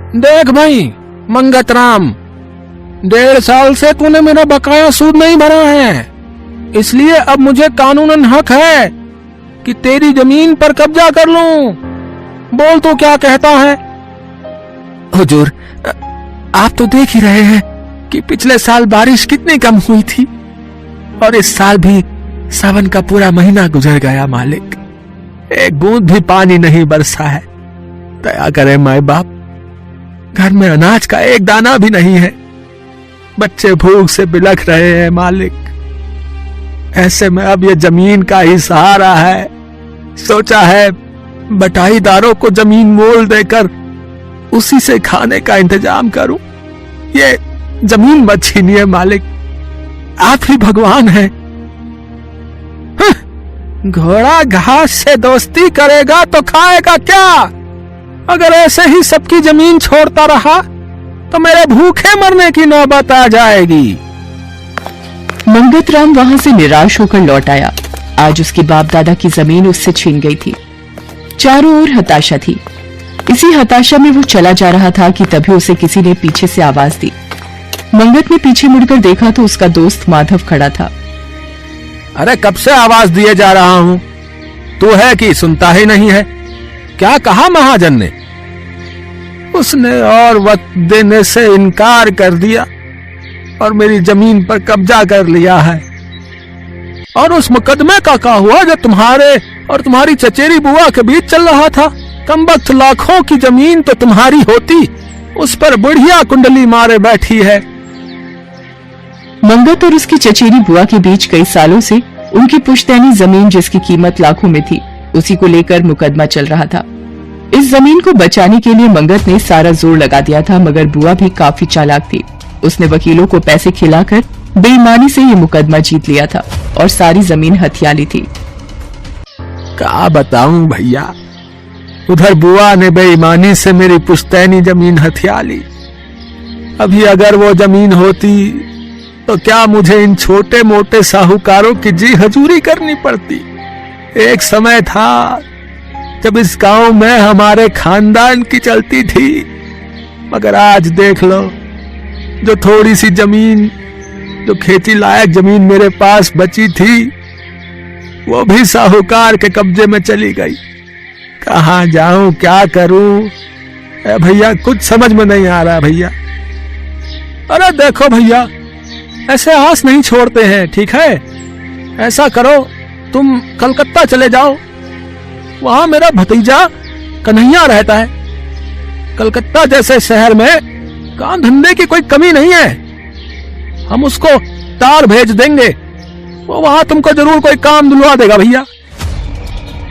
देख भाई मंगत राम, 1.5 साल से तूने मेरा बकाया सूद नहीं भरा है, इसलिए अब मुझे कानूनन हक है कि तेरी जमीन पर कब्जा कर लूं। बोल तू क्या कहता है? हुजूर, आप तो देख ही रहे हैं कि पिछले साल बारिश कितनी कम हुई थी और इस साल भी सावन का पूरा महीना गुजर गया मालिक, एक बूंद भी पानी नहीं बरसा है। दया करे माए बाप, घर में अनाज का एक दाना भी नहीं है, बच्चे भूख से बिलख रहे हैं मालिक। ऐसे में अब ये जमीन का ही सहारा है। सोचा है बटाईदारों को जमीन मोल देकर उसी से खाने का इंतजाम करूं। ये जमीन मत छीनिए मालिक, आप ही भगवान हैं। घोड़ा घास से दोस्ती करेगा तो खाएगा क्या? अगर ऐसे ही सबकी जमीन छोड़ता रहा तो मेरे भूखे मरने की नौबत आ जाएगी। मंगत राम वहां से निराश होकर लौट आया। आज उसके बाप दादा की जमीन उससे छीन गई थी। चारों ओर हताशा थी। इसी हताशा में वो चला जा रहा था कि तभी उसे किसी ने पीछे से आवाज दी। मंगत ने पीछे मुड़कर देखा तो उसका दोस्त माधव खड़ा था। अरे कब से आवाज दिए जा रहा हूं, तू है कि सुनता ही नहीं है? क्या कहा महाजन ने? उसने और वक्त देने से इनकार कर दिया और मेरी जमीन पर कब्जा कर लिया है। और उस मुकदमे का क्या हुआ जो तुम्हारे और तुम्हारी चचेरी बुआ के बीच चल रहा था? कमबख्त लाखों की जमीन तो तुम्हारी होती, उस पर बुढ़िया कुंडली मारे बैठी है। मंगत और उसकी चचेरी बुआ के बीच कई सालों से उनकी पुश्तैनी जमीन जिसकी कीमत लाखों में थी, उसी को लेकर मुकदमा चल रहा था। इस जमीन को बचाने के लिए मंगत ने सारा जोर लगा दिया था, मगर बुआ भी काफी चालाक थी। उसने वकीलों को पैसे खिलाकर बेईमानी से ये मुकदमा जीत लिया था और सारी जमीन हथिया ली थी। क्या बताऊं भैया, उधर बुआ ने बेईमानी से मेरी पुश्तैनी जमीन हथिया ली। अभी अगर वो जमीन होती तो क्या मुझे इन छोटे मोटे साहूकारों की जी हजूरी करनी पड़ती। एक समय था जब इस गांव में हमारे खानदान की चलती थी, मगर आज देख लो, जो थोड़ी सी जमीन, जो खेती लायक जमीन मेरे पास बची थी, वो भी साहूकार के कब्जे में चली गई। कहाँ जाऊं, क्या करूं भैया, कुछ समझ में नहीं आ रहा भैया। अरे देखो भैया, ऐसे आस नहीं छोड़ते हैं, ठीक है? ऐसा करो, तुम कलकत्ता चले जाओ, वहां मेरा भतीजा कन्हैया रहता है। कलकत्ता जैसे शहर में काम धंधे की कोई कमी नहीं है, हम उसको तार भेज देंगे, वो वहां तुमको जरूर कोई काम दिलवा देगा भैया।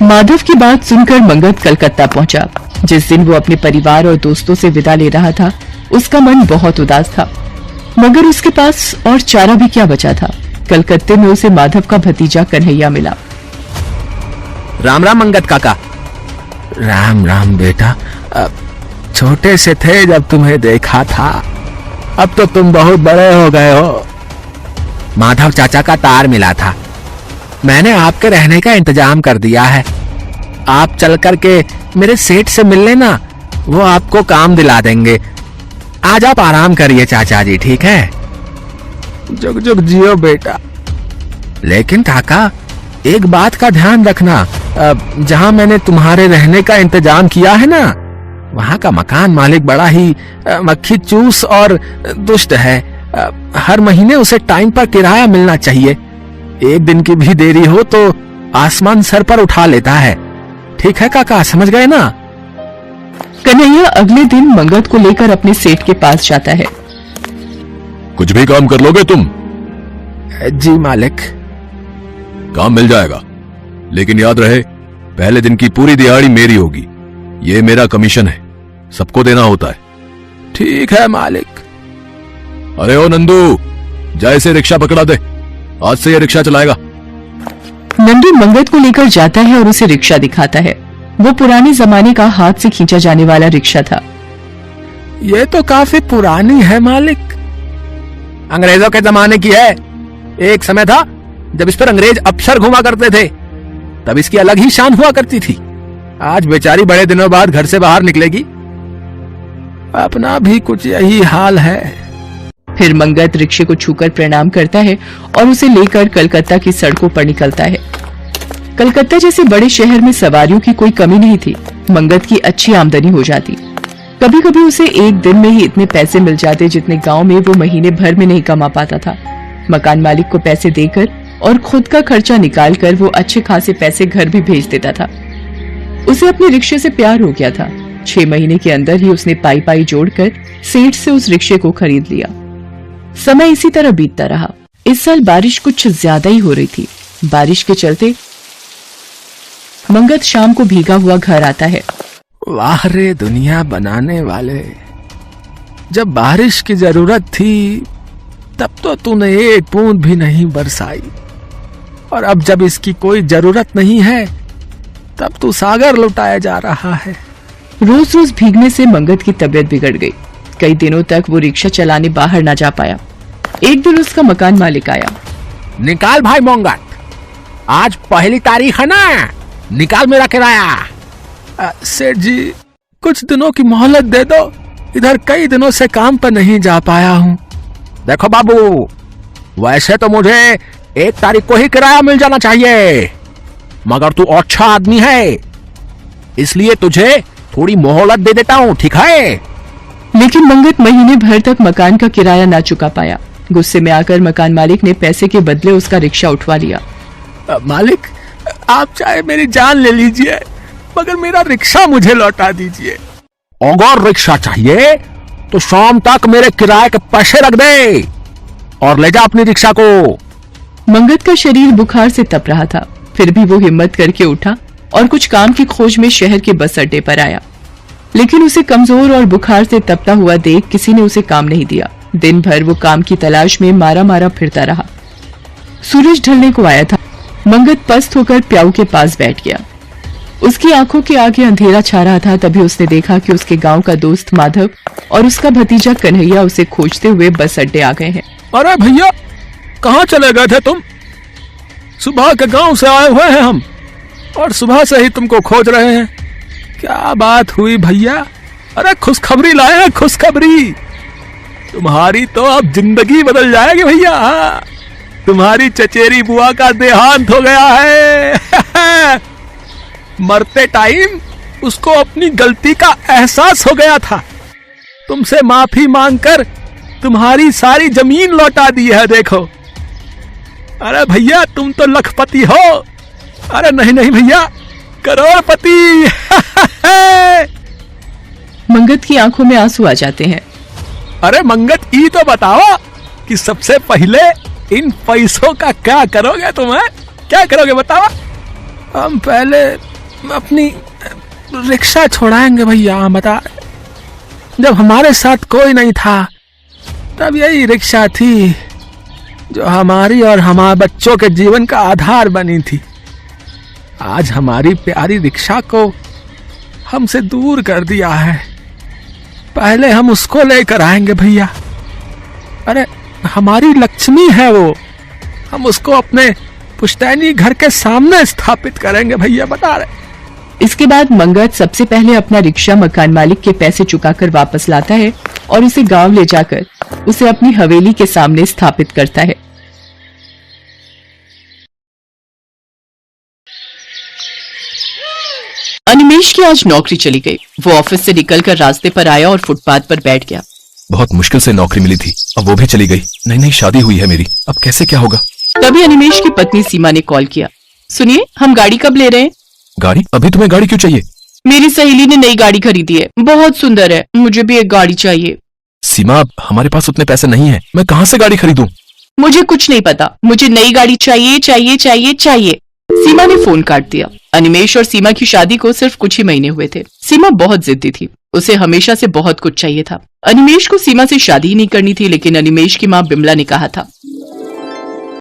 माधव की बात सुनकर मंगत कलकत्ता पहुंचा। जिस दिन वो अपने परिवार और दोस्तों से विदा ले रहा था, उसका मन बहुत उदास था, मगर उसके पास और चारा भी क्या बचा था। कलकत्ते में उसे माधव का भतीजा कन्हैया मिला। राम राम मंगत काका। राम राम बेटा, छोटे से थे जब तुम्हें देखा था, अब तो तुम बहुत बड़े हो गए हो। माधव चाचा का तार मिला था, मैंने आपके रहने का इंतजाम कर दिया है। आप चल करके मेरे सेठ से मिल लेना, वो आपको काम दिला देंगे। आज आप आराम करिए चाचा जी, ठीक है? जुग जुग जियो बेटा। लेकिन काका, एक बात का ध्यान रखना, जहां मैंने तुम्हारे रहने का इंतजाम किया है ना, वहां का मकान मालिक बड़ा ही मक्खी चूस और दुष्ट है। हर महीने उसे टाइम पर किराया मिलना चाहिए। एक दिन की भी देरी हो तो आसमान सर पर उठा लेता है। ठीक है काका, समझ गए ना? कन्हैया अगले दिन मंगत को लेकर अपने सेठ के पास जाता है। कुछ भी काम कर लोगे तुम? जी मालिक। काम मिल जाएगा, लेकिन याद रहे, पहले दिन की पूरी दिहाड़ी मेरी होगी। ये मेरा कमीशन है, सबको देना होता है। ठीक है मालिक। अरे ओ नंदू, जाए से रिक्शा पकड़ा दे, आज से ये रिक्शा चलाएगा। नंदू मंगत को लेकर जाता है और उसे रिक्शा दिखाता है। वो पुराने जमाने का हाथ से खींचा जाने वाला रिक्शा था। ये तो काफी पुरानी है मालिक, अंग्रेजों के जमाने की है। एक समय था जब इस पर अंग्रेज अफसर घुमा करते थे, तब इसकी अलग ही शान हुआ करती थी। आज बेचारी बड़े दिनों बाद घर से बाहर निकलेगी। अपना भी कुछ यही हाल है। फिर मंगत रिक्शे को छूकर प्रणाम करता है और उसे लेकर कलकत्ता की सड़कों पर निकलता है। कलकत्ता जैसे बड़े शहर में सवारियों की कोई कमी नहीं थी। मंगत की अच्छी आमदनी हो जाती। कभी कभी उसे एक दिन में ही इतने पैसे मिल जाते जितने गांव में वो महीने भर में नहीं कमा पाता था। मकान मालिक को पैसे देकर और खुद का खर्चा निकालकर वो अच्छे खासे पैसे घर भी भेज देता था। उसे अपने रिक्शे से प्यार हो गया था। 6 महीने के अंदर ही उसने पाई पाई जोड़कर सेठ से उस रिक्शे को खरीद लिया। समय इसी तरह बीतता रहा। इस साल बारिश कुछ ज्यादा ही हो रही थी। बारिश के चलते मंगत शाम को भीगा हुआ घर आता है। वाह रे दुनिया बनाने वाले, जब बारिश की जरूरत थी तब तो तूने एक बूंद भी नहीं बरसाई, और अब जब इसकी कोई जरूरत नहीं है तब तू सागर लुटाया जा रहा है। रोज रोज भीगने से मंगत की तबीयत बिगड़ गई। कई दिनों तक वो रिक्शा चलाने बाहर न जा पाया। एक दिन उसका मकान मालिक आया। निकाल भाई मंगत, आज पहली तारीख है ना, निकाल मेरा किराया। सेठ जी, कुछ दिनों की मोहलत दे दो, इधर कई दिनों से काम पर नहीं जा पाया हूँ। देखो बाबू, वैसे तो मुझे 1 तारीख को ही किराया मिल जाना चाहिए, मगर तू अच्छा आदमी है इसलिए तुझे थोड़ी मोहलत दे देता हूँ, ठीक है? लेकिन मंगत महीने भर तक मकान का किराया ना चुका पाया। गुस्से में आकर मकान मालिक ने पैसे के बदले उसका रिक्शा उठवा लिया। मालिक, आप चाहे मेरी जान ले लीजिए, मगर मेरा रिक्शा मुझे लौटा दीजिए। अगर रिक्शा चाहिए तो शाम तक मेरे किराए के पैसे रख दे और ले जा अपनी रिक्शा को। मंगत का शरीर बुखार से तप रहा था, फिर भी वो हिम्मत करके उठा और कुछ काम की खोज में शहर के बस अड्डे पर आया। लेकिन उसे कमजोर और बुखार से तपता हुआ देख किसी ने उसे काम नहीं दिया। दिन भर वो काम की तलाश में मारा मारा फिरता रहा। सूरज ढलने को आया था। मंगत पस्त होकर प्याऊ के पास बैठ गया। उसकी आंखों के आगे अंधेरा छा रहा था। तभी उसने देखा कि उसके गांव का दोस्त माधव और उसका भतीजा कन्हैया उसे खोजते हुए बस अड्डे आ गए हैं। अरे भैया, कहाँ चले गए थे तुम? सुबह के गांव से आए हुए हैं हम, और सुबह से ही तुमको खोज रहे हैं। क्या बात हुई भैया? अरे खुशखबरी लाए हैं, खुशखबरी। तुम्हारी तो अब जिंदगी बदल जाएगी भैया। तुम्हारी चचेरी बुआ का देहांत हो गया है। मरते टाइम उसको अपनी गलती का एहसास हो गया था। तुमसे माफी मांगकर तुम्हारी सारी जमीन लौटा दी है, देखो। अरे भैया, तुम तो लखपति हो। अरे नहीं नहीं भैया, करोड़पति। मंगत की आंखों में आंसू आ जाते हैं। अरे मंगत, ई तो बताओ कि सबसे पहले इन पैसों का क्या करोगे तुम? क्या करोगे बताओ? हम पहले अपनी रिक्शा छोड़ाएंगे भैया। बता, जब हमारे साथ कोई नहीं था तब यही रिक्शा थी जो हमारी और हमारे बच्चों के जीवन का आधार बनी थी। आज हमारी प्यारी रिक्शा को हमसे दूर कर दिया है। पहले हम उसको लेकर आएंगे भैया। अरे हमारी लक्ष्मी है वो, हम उसको अपने पुश्तैनी घर के सामने स्थापित करेंगे भैया, बता रहे। इसके बाद मंगत सबसे पहले अपना रिक्शा मकान मालिक के पैसे चुकाकर वापस लाता है और उसे गांव ले जाकर उसे अपनी हवेली के सामने स्थापित करता है। अनिमेश की आज नौकरी चली गई। वो ऑफिस से निकलकर रास्ते पर आया और फुटपाथ पर बैठ गया। बहुत मुश्किल से नौकरी मिली थी, अब वो भी चली गई। नई नई शादी हुई है मेरी, अब कैसे क्या होगा? तभी अनिमेश की पत्नी सीमा ने कॉल किया। सुनिए, हम गाड़ी कब ले रहे हैं? गाड़ी? अभी तुम्हें गाड़ी क्यों चाहिए? मेरी सहेली ने नई गाड़ी खरीदी है, बहुत सुंदर है, मुझे भी एक गाड़ी चाहिए। सीमा, हमारे पास उतने पैसे नहीं है, मैं कहाँ से गाड़ी खरीदूं? मुझे कुछ नहीं पता, मुझे नई गाड़ी चाहिए चाहिए चाहिए चाहिए। सीमा ने फोन काट दिया। अनिमेश और सीमा की शादी को सिर्फ कुछ ही महीने हुए थे। सीमा बहुत जिद्दी थी, उसे हमेशा से बहुत कुछ चाहिए था। अनिमेश को सीमा से शादी ही नहीं करनी थी, लेकिन अनिमेश की माँ बिमला ने कहा था,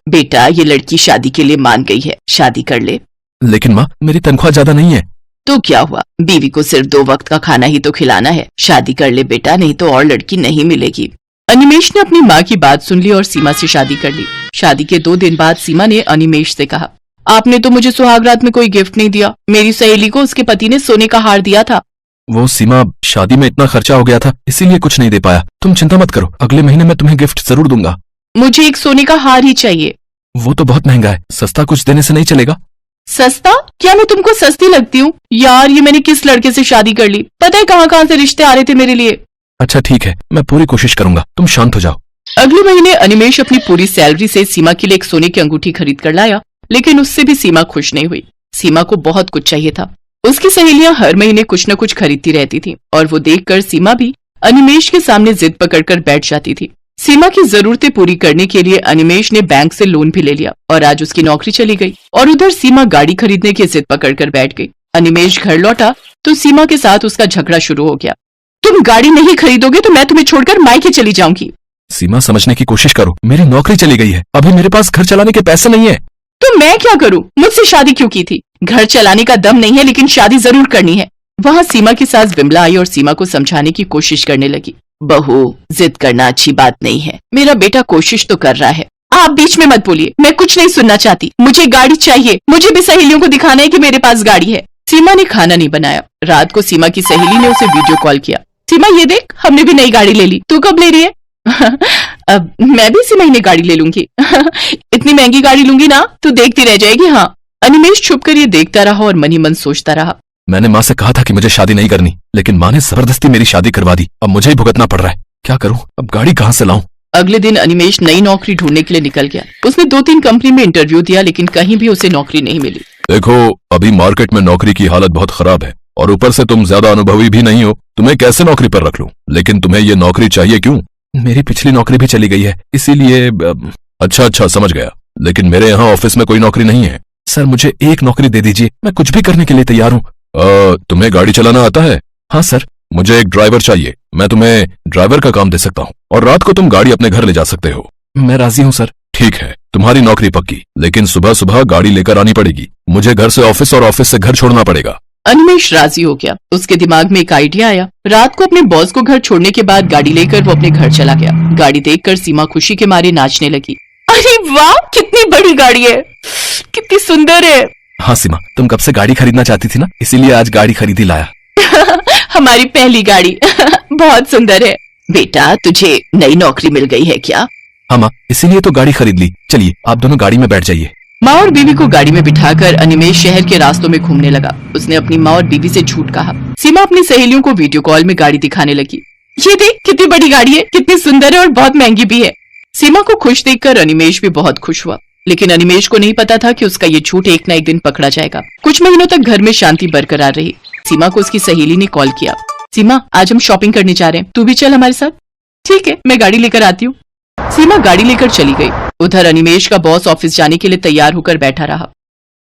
बेटा ये लड़की शादी के लिए मान गई है, शादी कर ले। लेकिन माँ, मेरी तनख्वाह ज्यादा नहीं है। तो क्या हुआ, बीवी को सिर्फ 2 वक्त का खाना ही तो खिलाना है। शादी कर ले बेटा, नहीं तो और लड़की नहीं मिलेगी। अनिमेश ने अपनी माँ की बात सुन ली और सीमा से शादी कर ली। शादी के 2 दिन बाद सीमा ने अनिमेश से कहा, आपने तो मुझे सुहागरात में कोई गिफ्ट नहीं दिया। मेरी सहेली को उसके पति ने सोने का हार दिया था। वो सीमा, शादी में इतना खर्चा हो गया था, इसीलिए कुछ नहीं दे पाया। तुम चिंता मत करो, अगले महीने मैं तुम्हें गिफ्ट जरूर दूंगा। मुझे एक सोने का हार ही चाहिए। वो तो बहुत महंगा है, सस्ता कुछ देने से नहीं चलेगा। सस्ता? क्या मैं तुमको सस्ती लगती हूँ? यार, ये मैंने किस लड़के से शादी कर ली, पता है कहाँ कहाँ से रिश्ते आ रहे थे मेरे लिए। अच्छा ठीक है, मैं पूरी कोशिश करूंगा, तुम शांत हो जाओ। अगले महीने अनिमेश अपनी पूरी सैलरी से सीमा के लिए एक सोने की अंगूठी खरीद कर लाया, लेकिन उससे भी सीमा खुश नहीं हुई। सीमा को बहुत कुछ चाहिए था। उसकी सहेलियां हर महीने कुछ न कुछ खरीदती रहती थीं, और वो देखकर सीमा भी अनिमेश के सामने जिद पकड़कर बैठ जाती थी। सीमा की जरूरतें पूरी करने के लिए अनिमेश ने बैंक से लोन भी ले लिया, और आज उसकी नौकरी चली गई। और उधर सीमा गाड़ी खरीदने की जिद पकड़कर बैठ गई। अनिमेश घर लौटा तो सीमा के साथ उसका झगड़ा शुरू हो गया। तुम गाड़ी नहीं खरीदोगे तो मैं तुम्हें छोड़कर मायके चली जाऊंगी। सीमा, समझने की कोशिश करो, मेरी नौकरी चली गई है, अभी मेरे पास घर चलाने के पैसे नहीं है। तो मैं क्या करूं? मुझसे शादी क्यों की थी? घर चलाने का दम नहीं है, लेकिन शादी जरूर करनी है। वहाँ सीमा की सास बिमला आई और सीमा को समझाने की कोशिश करने लगी। बहू, जिद करना अच्छी बात नहीं है, मेरा बेटा कोशिश तो कर रहा है। आप बीच में मत बोलिए, मैं कुछ नहीं सुनना चाहती। मुझे गाड़ी चाहिए, मुझे भी सहेलियों को दिखाना है कि मेरे पास गाड़ी है। सीमा ने खाना नहीं बनाया। रात को सीमा की सहेली ने उसे वीडियो कॉल किया। सीमा, ये देख, हमने भी नई गाड़ी ले ली, तू कब ले रही है? अब मैं भी इसी महीने गाड़ी ले लूंगी। इतनी महंगी गाड़ी लूंगी ना, तू देखती रह जाएगी। हाँ। अनिमेश छुपकर ये देखता रहा और मन ही मन सोचता रहा। मैंने माँ से कहा था कि मुझे शादी नहीं करनी, लेकिन माँ ने जबरदस्ती मेरी शादी करवा दी। अब मुझे ही भुगतना पड़ रहा है। क्या करूं? अब गाड़ी कहाँ से लाऊं? अगले दिन अनिमेश नई नौकरी ढूंढने के लिए निकल गया। उसने 2-3 कंपनी में इंटरव्यू दिया, लेकिन कहीं भी उसे नौकरी नहीं मिली। देखो, अभी मार्केट में नौकरी की हालत बहुत खराब है, और ऊपर से तुम ज्यादा अनुभवी भी नहीं हो। तुम्हें कैसे नौकरी पर रख लूं? लेकिन तुम्हें ये नौकरी चाहिए क्यों? मेरी पिछली नौकरी भी चली गई है, इसीलिए। अच्छा, समझ गया, लेकिन मेरे यहाँ ऑफिस में कोई नौकरी नहीं है। सर, मुझे एक नौकरी दे दीजिए, मैं कुछ भी करने के लिए तैयार हूँ। तुम्हें गाड़ी चलाना आता है? हाँ सर। मुझे एक ड्राइवर चाहिए, मैं तुम्हें ड्राइवर का काम दे सकता हूँ, और रात को तुम गाड़ी अपने घर ले जा सकते हो। मैं राजी हूँ सर। ठीक है, तुम्हारी नौकरी पक्की, लेकिन सुबह सुबह गाड़ी लेकर आनी पड़ेगी। मुझे घर से ऑफिस और ऑफिस से घर छोड़ना पड़ेगा। अनिमेश राजी हो गया। उसके दिमाग में एक आइडिया आया। रात को अपने बॉस को घर छोड़ने के बाद गाड़ी लेकर वो अपने घर चला गया। गाड़ी देखकर सीमा खुशी के मारे नाचने लगी। अरे वाह, कितनी बड़ी गाड़ी है, कितनी सुंदर है। हाँ सीमा, तुम कब से गाड़ी खरीदना चाहती थी ना, इसीलिए आज गाड़ी खरीद ही लाया। हमारी पहली गाड़ी। बहुत सुंदर है। बेटा, तुझे नई नौकरी मिल गई है क्या? हाँ माँ, इसीलिए तो गाड़ी खरीद ली। चलिए, आप दोनों गाड़ी में बैठ जाइए। माँ और बीवी को गाड़ी में बिठाकर अनिमेश शहर के रास्तों में घूमने लगा। उसने अपनी माँ और बीवी से झूठ कहा। सीमा अपनी सहेलियों को वीडियो कॉल में गाड़ी दिखाने लगी। ये देख, कितनी बड़ी गाड़ी है, कितनी सुंदर है और बहुत महंगी भी है। सीमा को खुश देखकर अनिमेश भी बहुत खुश हुआ, लेकिन अनिमेश को नहीं पता था कि उसका ये झूठ एक न एक दिन पकड़ा जाएगा। कुछ महीनों तक घर में शांति बरकरार रही। सीमा को उसकी सहेली ने कॉल किया। सीमा, आज हम शॉपिंग करने जा रहे हैं, तू भी चल हमारे साथ। ठीक है, मैं गाड़ी लेकर आती हूँ। सीमा गाड़ी लेकर चली गई। उधर अनिमेश का बॉस ऑफिस जाने के लिए तैयार होकर बैठा रहा।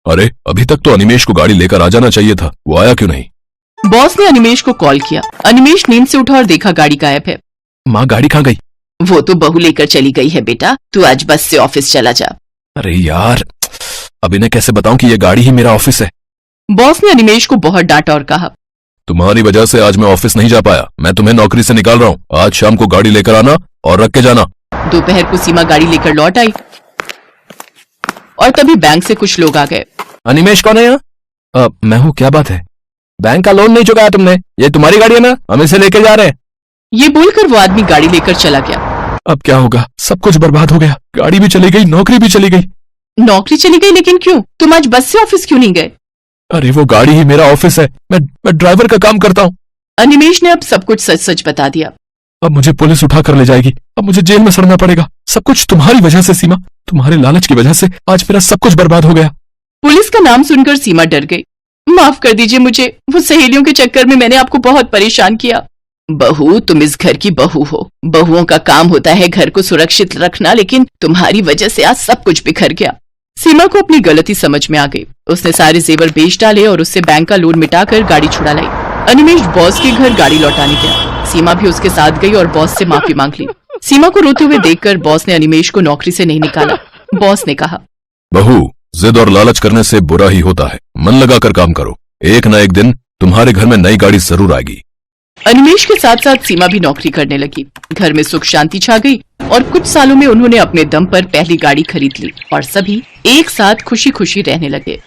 अरे, अभी तक तो अनिमेश को गाड़ी लेकर आ जाना चाहिए था, वो आया क्यों नहीं? बॉस ने अनिमेश को कॉल किया। अनिमेश नींद से उठा और देखा गाड़ी गायब है। माँ, गाड़ी कहाँ गई? वो तो बहू लेकर चली गई है बेटा, तू आज बस से ऑफिस चला जा। अरे यार, अब इन्हें कैसे बताऊं कि ये गाड़ी ही मेरा ऑफिस है? बॉस ने अनिमेश को बहुत डांटा और कहा, तुम्हारी वजह से आज मैं ऑफिस नहीं जा पाया। मैं तुम्हें नौकरी से निकाल रहा हूँ। आज शाम को गाड़ी लेकर आना और रख के जाना। दोपहर को सीमा गाड़ी लेकर लौट आई और तभी बैंक से कुछ लोग आ गए। अनिमेश कौन है यहाँ? मैं हूँ। क्या बात है? बैंक का लोन नहीं चुकाया तुमने? ये तुम्हारी गाड़ी है ना, हम इसे लेके जा रहे हैं। ये बोलकर वो आदमी गाड़ी लेकर चला गया। अब क्या होगा? सब कुछ बर्बाद हो गया। गाड़ी भी चली गई, नौकरी भी चली गई। नौकरी चली गई, लेकिन क्यों? तुम आज बस से ऑफिस क्यों नहीं गए? अरे, वो गाड़ी ही मेरा ऑफिस है। मैं ड्राइवर का काम करता हूँ। अनिमेश ने अब सब कुछ सच सच बता दिया। अब मुझे पुलिस उठा कर ले जाएगी। अब मुझे जेल में सड़ना पड़ेगा। सब कुछ तुम्हारी वजह से सीमा, तुम्हारे लालच की वजह से आज मेरा सब कुछ बर्बाद हो गया। पुलिस का नाम सुनकर सीमा डर गई। माफ कर दीजिए मुझे, वो सहेलियों के चक्कर में मैंने आपको बहुत परेशान किया। बहू, तुम इस घर की बहू हो। बहुओं का काम होता है घर को सुरक्षित रखना, लेकिन तुम्हारी वजह से आज सब कुछ बिखर गया। सीमा को अपनी गलती समझ में आ गई। उसने सारे जेवर बेच डाले और उससे बैंक का लोन मिटाकर गाड़ी छुड़ा लाई। अनिमेश बॉस के घर गाड़ी लौटाने गया। सीमा भी उसके साथ गई और बॉस से माफी मांग ली। सीमा को रोते हुए देखकर बॉस ने अनिमेश को नौकरी से नहीं निकाला। बॉस ने कहा, बहू, जिद और लालच करने से बुरा ही होता है। मन लगाकर काम करो, एक न एक दिन तुम्हारे घर में नई गाड़ी जरूर आएगी। अनिमेश के साथ साथ सीमा भी नौकरी करने लगी। घर में सुख शांति छा गई और कुछ सालों में उन्होंने अपने दम पर पहली गाड़ी खरीद ली और सभी एक साथ खुशी खुशी रहने लगे।